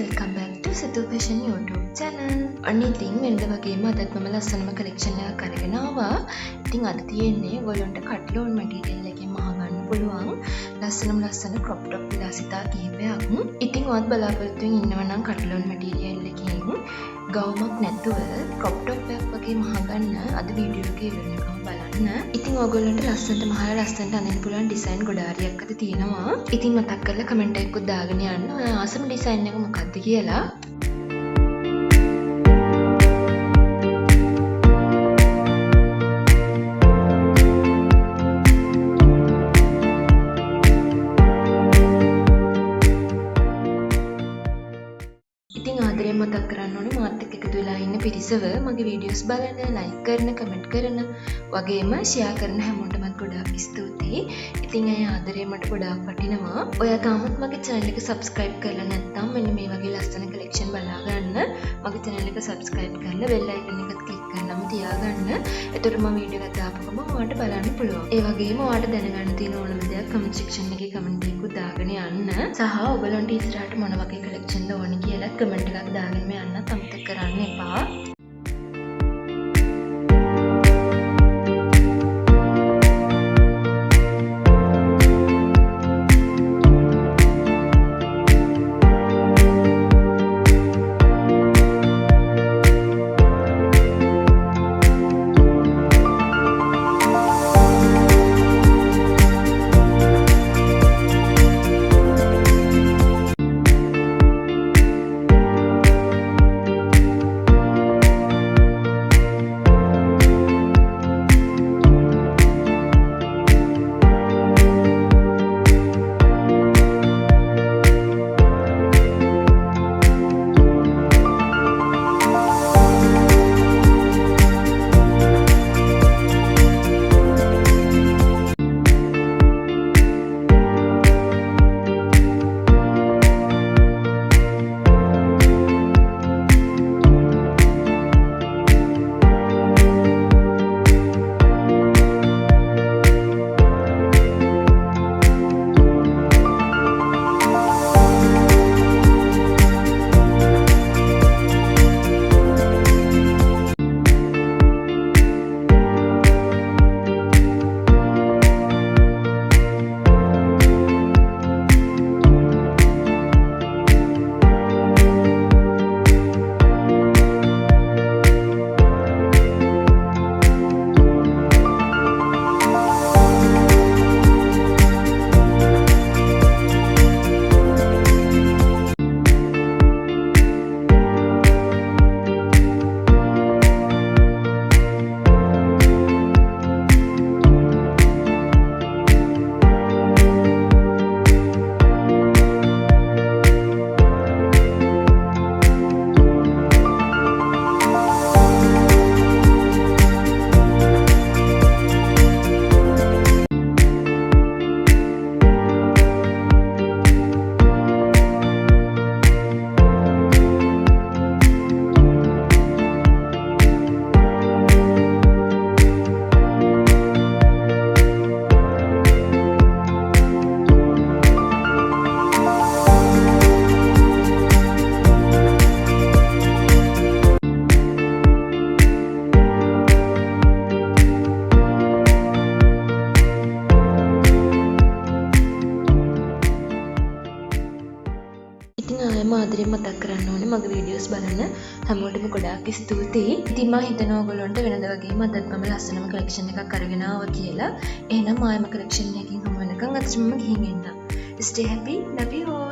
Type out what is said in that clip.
welcome back to Satu Fashion YouTube channel. අන්න ඉතින් වෙනද වගේම අදත් මම ලස්සනම collection එකක් අරගෙන ආවා. ඉතින් අද තියෙන්නේ ඔයගොල්ලන්ට cotton material එකෙන් මහගන්න පුළුවන් ලස්සන crop top විලාසිතා කිහිපයක්. ඉතින් ඔයත් බලාපොරොත්තු වෙමින් ඉන්නවා නම් cotton material එකකින් ගවුමක් නැතුව crop top එකක් වගේ මහගන්න අද වීඩියෝ එකේ වෙනකම් බලන්න. ඉතින් ඔයගොල්ලන්ට ලස්සනට අඳින්න පුළුවන් ඩිසයින් ගොඩාරියක් අද තියෙනවා. ඉතින් මතක් කරලා කමෙන්ට් එකකුත් දාගෙන යන්න. ඔය ආසම ඩිසයින් එක මොකක්ද කියලා. ඉතින් ආදරයෙන් මතක් කරන්න ඕනේ මාත් එක්ක එකතු වෙලා ඉන්න පිරිසව මගේ වීඩියෝස් බලන, ලයික් කරන, කමෙන්ට් කරන, වගේම ෂෙයා කරන හැමෝටමත් ගොඩාක් ස්තුතියි. ඉතින් අය ආදරේ මට ගොඩාක් වටිනවා. ඔයා තාමත් මගේ channel එක subscribe කරලා නැත්නම් මෙන්න මේ වගේ ලස්සන collection බලා ගන්න. මගේ channel එක subscribe කරලා bell icon එකත් click කරලාම තියාගන්න. එතකොට මම වීඩියෝ එක දාපුවම ඔයාලට බලන්න පුළුවන්. ඒ වගේම ඔයාලට දැනගන්න තියෙන ඕනම දෙයක් comment section එකේ comment එකකුත් දාගෙන යන්න. සහ ඔයගලන්ට ඉස්සරහට මොන වගේ collection ද ඕනේ කියලා comment එකක් දාගෙන යන්නත් අමතක කරන්න එපා. ආදරයෙන් මතක් කරන්න ඕනේ මගේ වීඩියෝස් බලන හැමෝටම ගොඩාක් ස්තුතියි. ඉතින් මම හිතනවා ඔයගොල්ලන්ට වෙනද වගේම අදත් මම ලස්සනම collection එකක් අරගෙන ආවා කියලා. එහෙනම් ආයෙම collection එකකින් හමු වෙනකන් අදට මම ගිහින් එන්නම්. Stay happy, love you all.